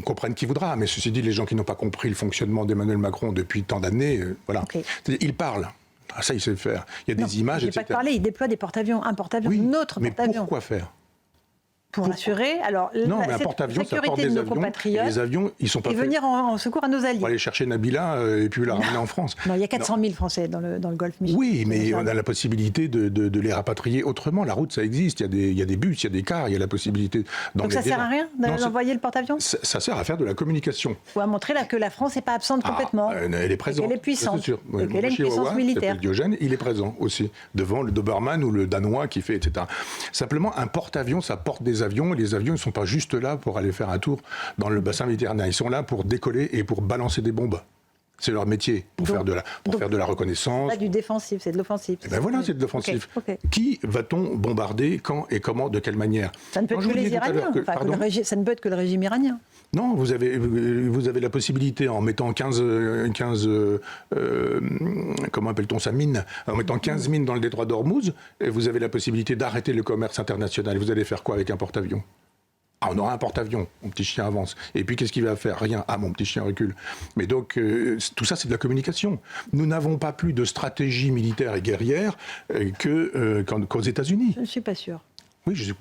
comprenne qui voudra. Mais ceci dit, les gens qui n'ont pas compris le fonctionnement d'Emmanuel Macron depuis tant d'années, voilà. Il parle. Ah, ça, il sait le faire. Il y a des images, etc. Il n'a pas parlé, il déploie des porte-avions, un porte-avions, notre porte-avions. Mais pourquoi faire ? Pour assurer, alors, non, mais un porte-avions, ça porte des avions, et les avions, ils sont pas et faits... venir en secours à nos alliés. Pour aller chercher Nabila et puis la ramener en France. Non, il y a 400 000 Français dans le Golfe, Michel. Oui, mais on a la possibilité de les rapatrier autrement. La route, ça existe. Il y a des bus, il y a des cars, il y a la possibilité d'emmener. Donc ça sert à rien d'envoyer le porte-avions ? Ça sert à faire de la communication. Il faut montrer là que la France n'est pas absente complètement. Elle est présente. Elle est puissante. C'est sûr. Et qu'elle a une puissance militaire. Diogène, il est présent aussi, devant le Doberman ou le Danois qui fait, etc. Simplement, un porte-avions, ça porte des avions, et les avions, ils ne sont pas juste là pour aller faire un tour dans le bassin méditerranéen. Ils sont là pour décoller et pour balancer des bombes. C'est leur métier, pour faire de la reconnaissance. Pas du défensif, c'est de l'offensif. Ben voilà, c'est de l'offensif. Okay. Qui va-t-on bombarder, quand et comment, de quelle manière ? Ça ne peut être que les Iraniens, ça ne peut être que le régime iranien. Non, vous avez la possibilité, en mettant 15 comment appelle-t-on ça, mines, en mettant 15 mines dans le détroit d'Ormuz, vous avez la possibilité d'arrêter le commerce international. Vous allez faire quoi avec un porte-avions ? Ah, on aura un porte-avions, mon petit chien avance. Et puis, qu'est-ce qu'il va faire ? Rien. Ah, mon petit chien recule. Mais donc, tout ça, c'est de la communication. Nous n'avons pas plus de stratégie militaire et guerrière qu'aux États-Unis. Je ne suis pas sûre. Oui,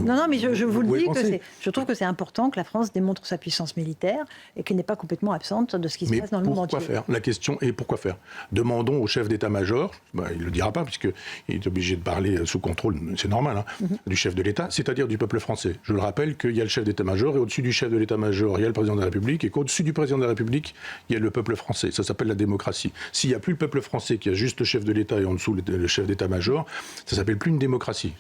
non, mais je vous le dis que je trouve que c'est important que la France démontre sa puissance militaire et qu'elle n'est pas complètement absente de ce qui se passe dans le monde entier. Pourquoi faire ? La question est pourquoi faire ? Demandons au chef d'état-major, il ne le dira pas puisqu'il est obligé de parler sous contrôle, c'est normal, du chef de l'État, c'est-à-dire du peuple français. Je le rappelle qu'il y a le chef d'état-major et au-dessus du chef de l'état-major, il y a le président de la République et qu'au-dessus du président de la République, il y a le peuple français. Ça s'appelle la démocratie. S'il n'y a plus le peuple français, qu'il y a juste le chef de l'État et en dessous le chef d'état-major, ça s'appelle plus une démocratie.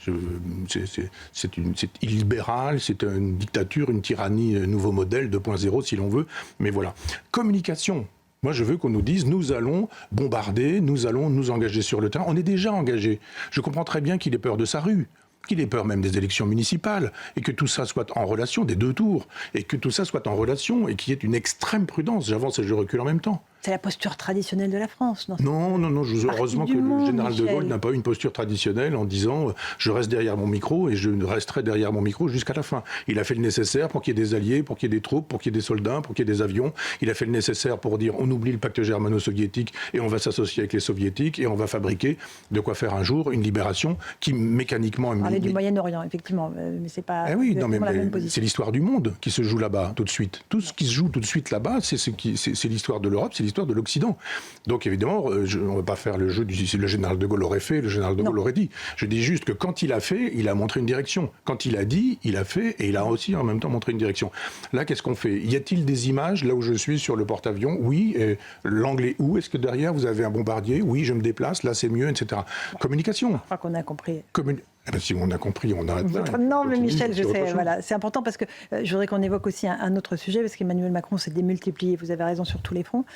C'est illibéral, c'est une dictature, une tyrannie nouveau modèle 2.0 si l'on veut, mais voilà. Communication. Moi, je veux qu'on nous dise, nous allons bombarder, nous allons nous engager sur le terrain. On est déjà engagé. Je comprends très bien qu'il ait peur de sa rue, qu'il ait peur même des élections municipales, et que tout ça soit en relation, des 2 tours, et que tout ça soit en relation, et qu'il y ait une extrême prudence. J'avance et je recule en même temps. C'est la posture traditionnelle de la France. Non, heureusement que le général de Gaulle n'a pas eu une posture traditionnelle en disant je reste derrière mon micro et je resterai derrière mon micro jusqu'à la fin. Il a fait le nécessaire pour qu'il y ait des alliés, pour qu'il y ait des troupes, pour qu'il y ait des soldats, pour qu'il y ait des avions. Il a fait le nécessaire pour dire on oublie le pacte germano-soviétique et on va s'associer avec les soviétiques et on va fabriquer de quoi faire un jour une libération qui mécaniquement... On parlait du Moyen-Orient, effectivement, mais c'est pas la même position. C'est l'histoire du monde qui se joue là-bas tout de suite. Tout ce qui se joue tout de suite là-bas, c'est l'histoire de l'Europe, c'est l'histoire de l'Occident. Donc évidemment, on ne va pas faire le jeu si le général de Gaulle l'aurait fait, le général de Gaulle l'aurait dit. Je dis juste que quand il a fait, il a montré une direction. Quand il a dit, il a fait et il a aussi en même temps montré une direction. Là, qu'est-ce qu'on fait ? Y a-t-il des images là où je suis sur le porte-avions ? Oui. L'angle est où ? Est-ce que derrière vous avez un bombardier ? Oui, je me déplace, là c'est mieux, etc. Communication. Je crois qu'on a compris. Si on a compris, on arrête là. Non, mais Michel, je sais, voilà, c'est important parce que je voudrais qu'on évoque aussi un autre sujet parce qu'Emmanuel Macron s'est démultiplié, vous avez raison, sur tous les fronts.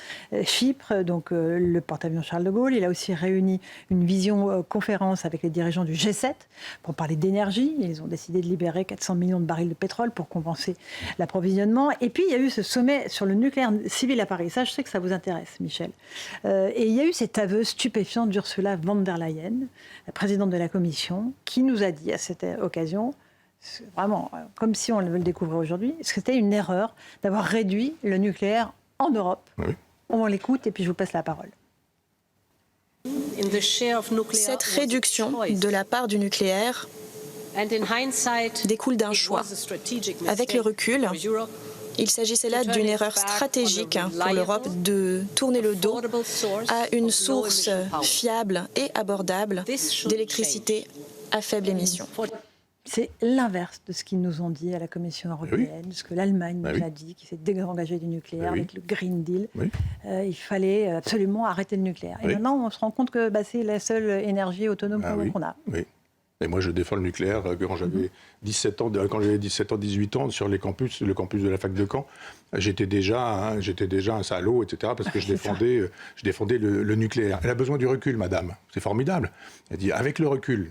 Chypre, donc le porte-avions Charles de Gaulle, il a aussi réuni une vision-conférence avec les dirigeants du G7 pour parler d'énergie. Ils ont décidé de libérer 400 millions de barils de pétrole pour compenser l'approvisionnement. Et puis, il y a eu ce sommet sur le nucléaire civil à Paris. Ça, je sais que ça vous intéresse, Michel. Et il y a eu cet aveu stupéfiant d'Ursula von der Leyen, la présidente de la Commission, qui nous a dit à cette occasion, vraiment comme si on le découvrait aujourd'hui, que c'était une erreur d'avoir réduit le nucléaire en Europe. Oui. On l'écoute et puis je vous passe la parole. Cette réduction de la part du nucléaire découle d'un choix. Avec le recul, il s'agissait là d'une erreur stratégique pour l'Europe de tourner le dos à une source fiable et abordable d'électricité à faible émission. C'est l'inverse de ce qu'ils nous ont dit à la Commission européenne, de ce que l'Allemagne nous a dit, qui s'est désengagée du nucléaire avec le Green Deal. Il fallait absolument arrêter le nucléaire. Et maintenant, on se rend compte que c'est la seule énergie autonome qu'on a. Et moi, je défends le nucléaire quand j'avais 17 ans, 18 ans, sur le campus de la fac de Caen. J'étais déjà un salaud, etc., parce que je défendais le nucléaire. Elle a besoin du recul, madame. C'est formidable. Elle dit, avec le recul...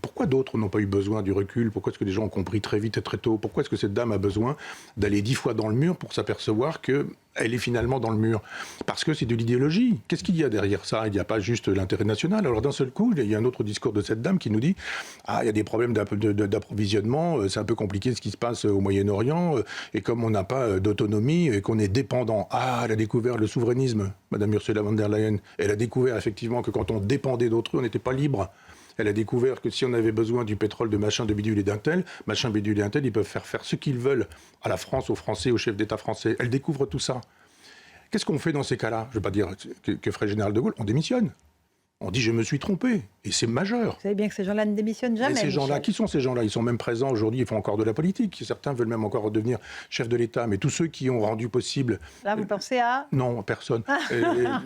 Pourquoi d'autres n'ont pas eu besoin du recul ? Pourquoi est-ce que les gens ont compris très vite et très tôt ? Pourquoi est-ce que cette dame a besoin d'aller 10 fois dans le mur pour s'apercevoir qu'elle est finalement dans le mur ? Parce que c'est de l'idéologie. Qu'est-ce qu'il y a derrière ça ? Il n'y a pas juste l'intérêt national. Alors d'un seul coup, il y a un autre discours de cette dame qui nous dit « Ah, il y a des problèmes d'approvisionnement, c'est un peu compliqué ce qui se passe au Moyen-Orient, et comme on n'a pas d'autonomie et qu'on est dépendant. » Ah, elle a découvert le souverainisme, Madame Ursula von der Leyen. Elle a découvert effectivement que quand on dépendait d'autrui, on n'était pas libre. Elle a découvert que si on avait besoin du pétrole de machin, de bidule et d'un tel, machin, bidule et un tel, ils peuvent faire ce qu'ils veulent à la France, aux Français, aux chefs d'État français. Elle découvre tout ça. Qu'est-ce qu'on fait dans ces cas-là ? Je ne veux pas dire que ferait le général de Gaulle. On démissionne. On dit « je me suis trompé ». Et c'est majeur. Vous savez bien que ces gens-là ne démissionnent jamais. Et ces gens-là, qui sont ces gens-là ? Ils sont même présents aujourd'hui, ils font encore de la politique. Certains veulent même encore devenir chef de l'État. Mais tous ceux qui ont rendu possible... Là, vous pensez à... Non, personne.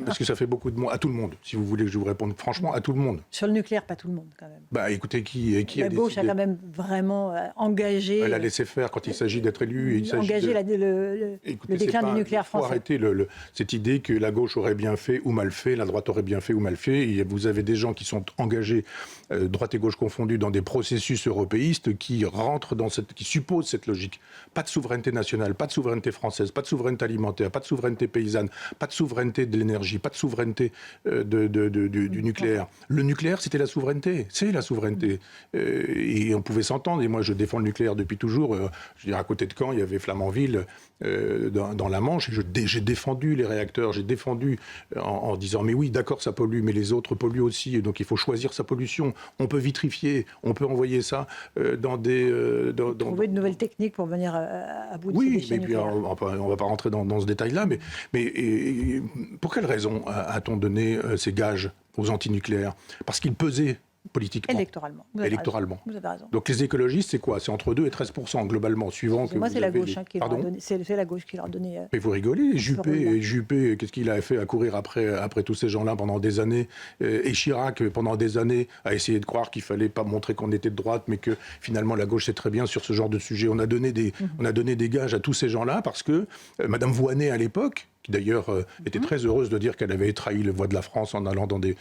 Parce que ça fait beaucoup de monde. À tout le monde, si vous voulez que je vous réponde. Franchement, à tout le monde. Sur le nucléaire, pas tout le monde, quand même. Écoutez, qui a décidé ? La gauche a quand même vraiment engagé... Elle a laissé faire quand il s'agit d'être élu. Engagé le déclin du nucléaire français. Il faut arrêter cette idée que la gauche aurait bien fait ou mal fait, la droite aurait bien fait ou mal fait. Et vous avez des gens qui sont engagés, droite et gauche confondues, dans des processus européistes qui rentrent qui supposent cette logique. Pas de souveraineté nationale, pas de souveraineté française, pas de souveraineté alimentaire, pas de souveraineté paysanne, pas de souveraineté de l'énergie, pas de souveraineté du nucléaire. Le nucléaire, c'était la souveraineté. C'est la souveraineté. Et on pouvait s'entendre. Et moi, je défends le nucléaire depuis toujours. Je veux dire, à côté de Caen, il y avait Flamanville dans la Manche. Et j'ai défendu les réacteurs. J'ai défendu en disant, mais oui, d'accord, ça pollue, mais les autres polluent aussi. Et donc, il faut choisir choisir sa pollution. On peut vitrifier, on peut envoyer ça dans des... Trouver de nouvelles techniques pour venir à bout de ces déchets nucléaires. On ne va pas rentrer dans ce détail-là, mais pour quelle raison a-t-on donné ces gages aux antinucléaires? Parce qu'ils pesaient politiquement. Électoralement. Vous avez raison. Donc les écologistes, c'est quoi? C'est entre 2 et 13% globalement, suivant que moi, vous c'est la avez gauche qui leur a donné. C'est la gauche qui leur a donné. Mais vous rigolez, Juppé, qu'est-ce qu'il a fait à courir après tous ces gens-là pendant des années? Et Chirac, pendant des années, a essayé de croire qu'il fallait pas montrer qu'on était de droite, mais que finalement la gauche c'est très bien sur ce genre de sujet. On a donné des gages à tous ces gens-là parce que Madame Voynet à l'époque, qui d'ailleurs était très heureuse de dire qu'elle avait trahi la voix de la France en allant dans des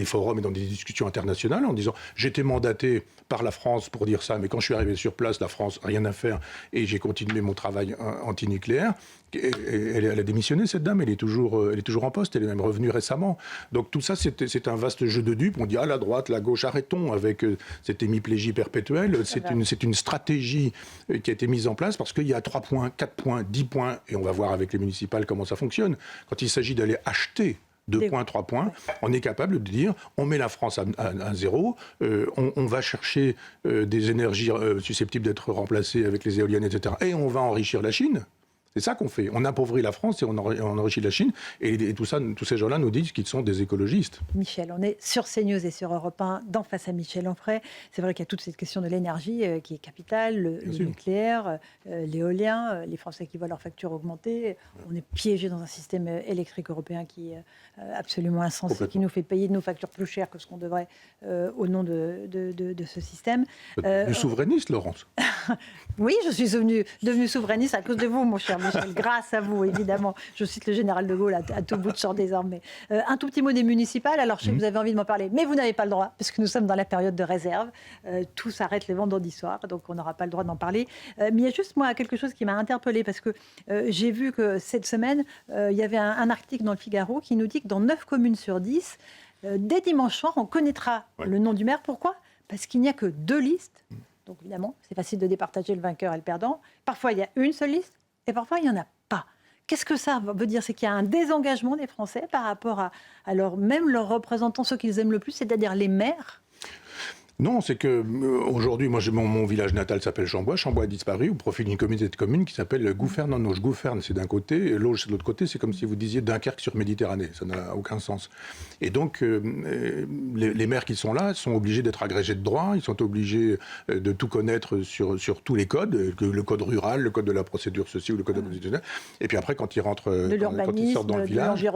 forums et dans des discussions internationales, en disant « j'étais mandaté par la France pour dire ça, mais quand je suis arrivé sur place, la France, rien à faire, et j'ai continué mon travail antinucléaire ». Elle a démissionné, cette dame, elle est toujours en poste, elle est même revenue récemment. Donc tout ça, c'est un vaste jeu de dupes. On dit, la droite, la gauche, arrêtons avec cette hémiplégie perpétuelle. C'est une stratégie qui a été mise en place parce qu'il y a 3 points, 4 points, 10 points, et on va voir avec les municipales comment ça fonctionne. Quand il s'agit d'aller acheter 2 points, 3 points, on est capable de dire, on met la France à zéro, on va chercher des énergies susceptibles d'être remplacées avec les éoliennes, etc. Et on va enrichir la Chine. C'est ça qu'on fait. On appauvrit la France et on enrichit la Chine. Et tout ça, tous ces gens-là nous disent qu'ils sont des écologistes. Michel, on est sur CNews et sur Europe 1, d'en face à Michel Onfray. C'est vrai qu'il y a toute cette question de l'énergie qui est capitale, le nucléaire, l'éolien, les Français qui voient leurs factures augmenter. On est piégé dans un système électrique européen qui est absolument insensé, qui nous fait payer nos factures plus chères que ce qu'on devrait au nom de ce système. Du souverainiste, Laurence. Oui, je suis devenue souverainiste à cause de vous, mon cher Michel, grâce à vous, évidemment. Je cite le général de Gaulle à tout bout de champ désormais. Un tout petit mot des municipales. Alors, je sais que vous avez envie de m'en parler, mais vous n'avez pas le droit, parce que nous sommes dans la période de réserve. Tout s'arrête les vendredis soirs, donc on n'aura pas le droit d'en parler. Mais il y a juste, moi, quelque chose qui m'a interpellée, parce que j'ai vu que cette semaine, il y avait un article dans le Figaro qui nous dit que dans 9 communes sur 10, dès dimanche soir, on connaîtra le nom du maire. Pourquoi? Parce qu'il n'y a que 2 listes. Donc, évidemment, c'est facile de départager le vainqueur et le perdant. Parfois, il y a une seule liste. Et parfois, il n'y en a pas. Qu'est-ce que ça veut dire? C'est qu'il y a un désengagement des Français par rapport à même leurs représentants, ceux qu'ils aiment le plus, c'est-à-dire les maires. Non, c'est que aujourd'hui, moi, mon village natal s'appelle Chambois. Chambois a disparu au profit d'une communauté de communes qui s'appelle Gouferne-en-Auge. Gouferne, c'est d'un côté, et Lauge, c'est de l'autre côté. C'est comme si vous disiez Dunkerque sur Méditerranée. Ça n'a aucun sens. Et donc, les maires qui sont là sont obligés d'être agrégés de droit. Ils sont obligés de tout connaître sur tous les codes, le code rural, le code de la procédure ceci ou le code de la procédure. Et puis après, quand ils rentrent, quand ils sortent dans le village,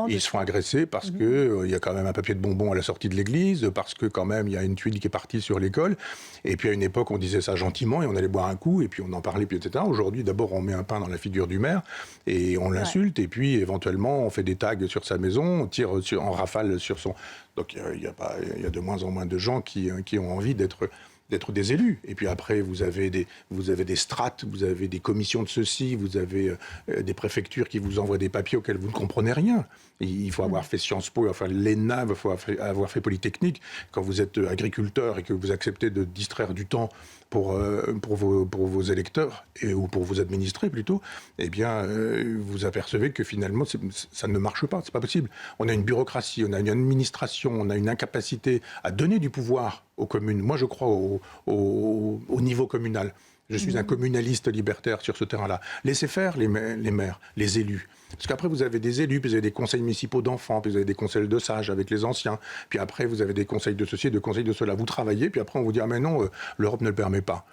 ils se font agresser parce qu'il y a quand même un papier de bonbon à la sortie de l'église, parce que quand même, il y a une tuile qui est partie sur l'école. Et puis à une époque, on disait ça gentiment et on allait boire un coup et puis on en parlait, puis etc. Aujourd'hui, d'abord, on met un pain dans la figure du maire et on l'insulte. Et puis éventuellement, on fait des tags sur sa maison, on tire en rafale sur son... Donc il y a de moins en moins de gens qui ont envie d'être des élus. Et puis après, vous avez des strates, vous avez des commissions de ceci, vous avez des préfectures qui vous envoient des papiers auxquels vous ne comprenez rien. Et il faut avoir fait Sciences Po, enfin l'ENA, il faut avoir fait Polytechnique. Quand vous êtes agriculteur et que vous acceptez de distraire du temps pour vos électeurs, ou pour vos administrés plutôt, eh bien, vous apercevez que finalement, ça ne marche pas, c'est pas possible. On a une bureaucratie, on a une administration, on a une incapacité à donner du pouvoir aux communes. Moi, je crois au niveau communal. Je suis un communaliste libertaire sur ce terrain-là. Laissez faire les maires, les élus. Parce qu'après, vous avez des élus, puis vous avez des conseils municipaux d'enfants, puis vous avez des conseils de sages avec les anciens, puis après, vous avez des conseils de ceci, des conseils de cela. Vous travaillez, puis après, on vous dit « Ah mais non, l'Europe ne le permet pas ».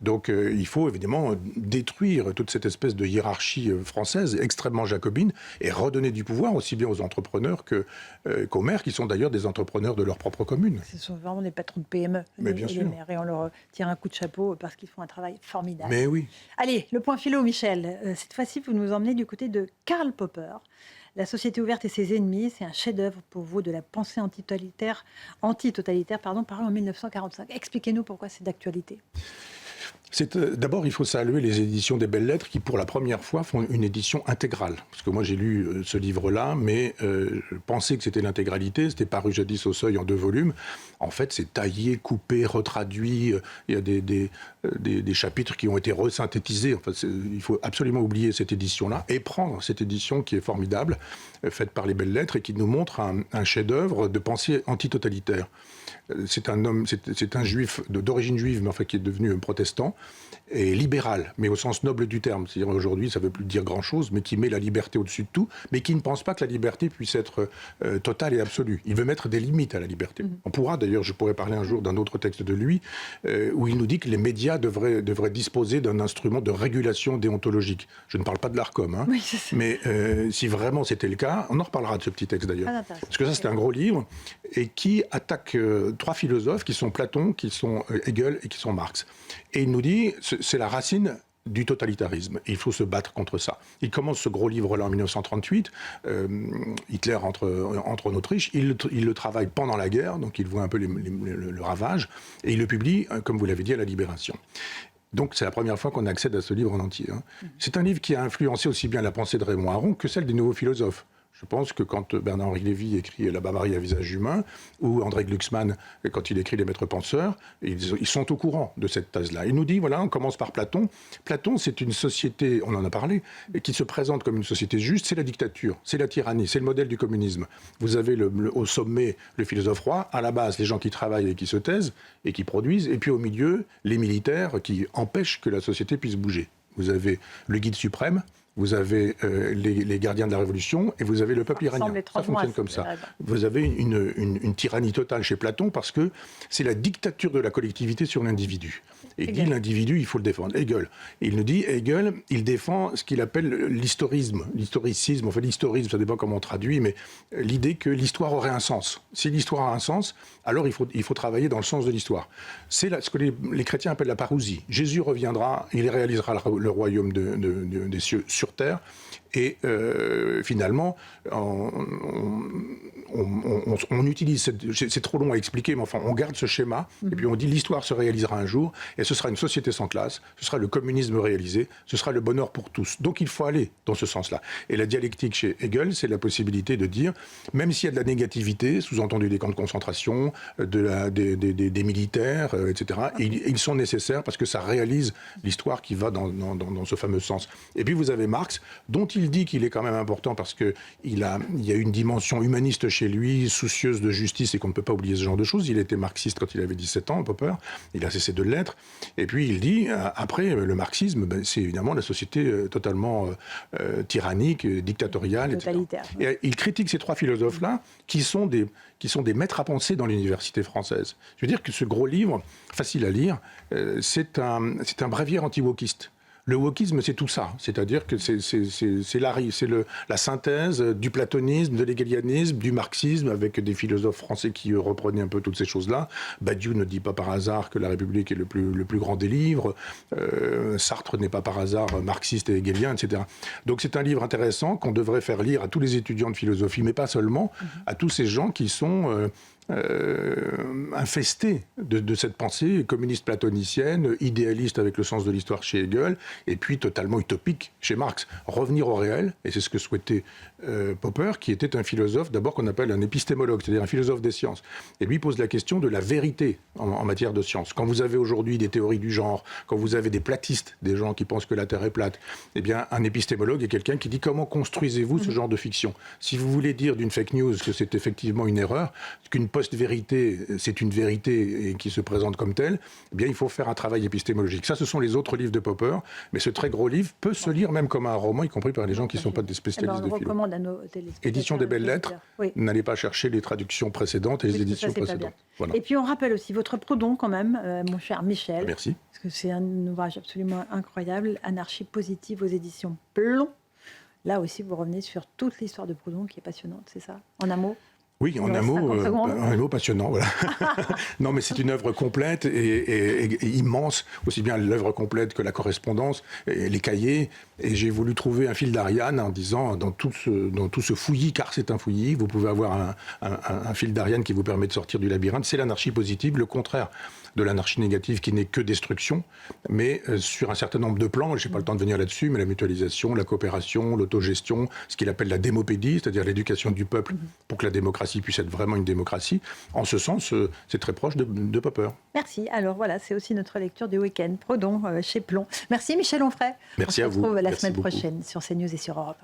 Donc il faut évidemment détruire toute cette espèce de hiérarchie française extrêmement jacobine et redonner du pouvoir aussi bien aux entrepreneurs qu'aux maires, qui sont d'ailleurs des entrepreneurs de leur propre commune. Ce sont vraiment des patrons de PME, les maires, et on leur tire un coup de chapeau parce qu'ils font un travail formidable. Mais oui. Allez, le point philo, Michel. Cette fois-ci, vous nous emmenez du côté de Karl Popper. La société ouverte et ses ennemis, c'est un chef-d'œuvre pour vous de la pensée antitotalitaire, paru en 1945. Expliquez-nous pourquoi c'est d'actualité. D'abord, il faut saluer les éditions des Belles Lettres qui, pour la première fois, font une édition intégrale. Parce que moi, j'ai lu ce livre-là, mais je pensais que c'était l'intégralité. C'était paru jadis au Seuil en 2 volumes. En fait, c'est taillé, coupé, retraduit. Il y a des chapitres qui ont été resynthétisés. Enfin, il faut absolument oublier cette édition-là et prendre cette édition qui est formidable, faite par les Belles Lettres et qui nous montre un chef-d'œuvre de pensée antitotalitaire. C'est un juif d'origine juive, mais enfin qui est devenu protestant, et libéral, mais au sens noble du terme. C'est-à-dire aujourd'hui, ça ne veut plus dire grand-chose, mais qui met la liberté au-dessus de tout, mais qui ne pense pas que la liberté puisse être totale et absolue. Il veut mettre des limites à la liberté. On pourra, d'ailleurs, je pourrais parler un jour d'un autre texte de lui, où il nous dit que les médias devraient disposer d'un instrument de régulation déontologique. Je ne parle pas de l'Arcom, hein, oui, mais si vraiment c'était le cas, on en reparlera de ce petit texte d'ailleurs. Parce que ça, c'est un gros livre, et qui attaque 3 philosophes qui sont Platon, qui sont Hegel et qui sont Marx. Et il nous dit, c'est la racine du totalitarisme. Et il faut se battre contre ça. Il commence ce gros livre-là en 1938. Hitler entre en Autriche. Il le travaille pendant la guerre, donc il voit un peu le ravage. Et il le publie, comme vous l'avez dit, à la Libération. Donc c'est la première fois qu'on accède à ce livre en entier. Hein. C'est un livre qui a influencé aussi bien la pensée de Raymond Aron que celle des nouveaux philosophes. Je pense que quand Bernard-Henri Lévy écrit La barbarie à visage humain, ou André Glucksmann, quand il écrit Les maîtres penseurs, ils sont au courant de cette thèse-là. Il nous dit, voilà, on commence par Platon. Platon, c'est une société, on en a parlé, qui se présente comme une société juste, c'est la dictature, c'est la tyrannie, c'est le modèle du communisme. Vous avez au sommet le philosophe roi, à la base les gens qui travaillent et qui se taisent et qui produisent, et puis au milieu, les militaires qui empêchent que la société puisse bouger. Vous avez le guide suprême, vous avez les gardiens de la Révolution et vous avez le peuple iranien. Ça fonctionne comme ça. Vous avez une tyrannie totale chez Platon parce que c'est la dictature de la collectivité sur l'individu. Et il dit l'individu, il faut le défendre. Hegel. Il nous dit, Hegel, il défend ce qu'il appelle l'historicisme. Enfin l'historisme, ça dépend comment on traduit, mais l'idée que l'histoire aurait un sens. Si l'histoire a un sens, alors il faut travailler dans le sens de l'histoire. C'est ce que les chrétiens appellent la parousie. Jésus reviendra, il réalisera le royaume des cieux sur terre, et finalement, on utilise, c'est trop long à expliquer, mais enfin, on garde ce schéma, et puis on dit l'histoire se réalisera un jour, et ce sera une société sans classe, ce sera le communisme réalisé, ce sera le bonheur pour tous. Donc il faut aller dans ce sens-là. Et la dialectique chez Hegel, c'est la possibilité de dire, même s'il y a de la négativité, sous-entendu des camps de concentration, des militaires, etc., ils sont nécessaires parce que ça réalise l'histoire qui va dans ce fameux sens. Et puis vous avez Marx, dont il dit qu'il est quand même important parce qu'il y a une dimension humaniste chez lui, soucieuse de justice et qu'on ne peut pas oublier ce genre de choses. Il était marxiste quand il avait 17 ans, Popper, il a cessé de l'être. Et puis il dit, après, le marxisme, c'est évidemment la société totalement tyrannique, dictatoriale, totalitaire. Etc. Et il critique ces 3 philosophes-là qui sont des maîtres à penser dans l'université française. Je veux dire que ce gros livre, facile à lire, c'est un bréviaire anti-wokiste. Le wokisme, c'est tout ça. C'est-à-dire que c'est la synthèse du platonisme, de l'hegelianisme, du marxisme, avec des philosophes français qui reprenaient un peu toutes ces choses-là. Badiou ne dit pas par hasard que la République est le plus grand des livres. Sartre n'est pas par hasard marxiste et hegelien, etc. Donc c'est un livre intéressant qu'on devrait faire lire à tous les étudiants de philosophie, mais pas seulement, à tous ces gens qui sont infesté de cette pensée communiste platonicienne, idéaliste avec le sens de l'histoire chez Hegel, et puis totalement utopique chez Marx. Revenir au réel, et c'est ce que souhaitait Popper, qui était un philosophe d'abord qu'on appelle un épistémologue, c'est-à-dire un philosophe des sciences. Et lui pose la question de la vérité en matière de sciences. Quand vous avez aujourd'hui des théories du genre, quand vous avez des platistes, des gens qui pensent que la Terre est plate, eh bien un épistémologue est quelqu'un qui dit comment construisez-vous ce genre de fiction. Si vous voulez dire d'une fake news que c'est effectivement une erreur, qu'une post-vérité, c'est une vérité et qui se présente comme telle, eh bien, il faut faire un travail épistémologique. Ça, ce sont les autres livres de Popper, mais ce très gros livre peut se lire même comme un roman, y compris par les gens qui ne sont pas des spécialistes de philo. Édition des Belles Lettres, oui. N'allez pas chercher les traductions précédentes et les éditions précédentes. Voilà. Et puis on rappelle aussi votre Proudhon quand même, mon cher Michel. Merci. Parce que c'est un ouvrage absolument incroyable, Anarchie positive aux éditions Plomb. Là aussi, vous revenez sur toute l'histoire de Proudhon qui est passionnante, c'est ça? En un mot? Oui, en un mot passionnant. Voilà. Non, mais c'est une œuvre complète et immense, aussi bien l'œuvre complète que la correspondance, et les cahiers. Et j'ai voulu trouver un fil d'Ariane en disant, dans tout ce fouillis, car c'est un fouillis, vous pouvez avoir un fil d'Ariane qui vous permet de sortir du labyrinthe. C'est l'anarchie positive, le contraire de l'anarchie négative qui n'est que destruction, mais sur un certain nombre de plans, je n'ai pas le temps de venir là-dessus, mais la mutualisation, la coopération, l'autogestion, ce qu'il appelle la démopédie, c'est-à-dire l'éducation du peuple pour que la démocratie puisse être vraiment une démocratie. En ce sens, c'est très proche de Popper. Merci. Alors voilà, c'est aussi notre lecture du week-end. Prodon chez Plomb. Merci Michel Onfray. Merci à vous. On se retrouve la Merci semaine beaucoup. prochaine sur CNews et sur Europe.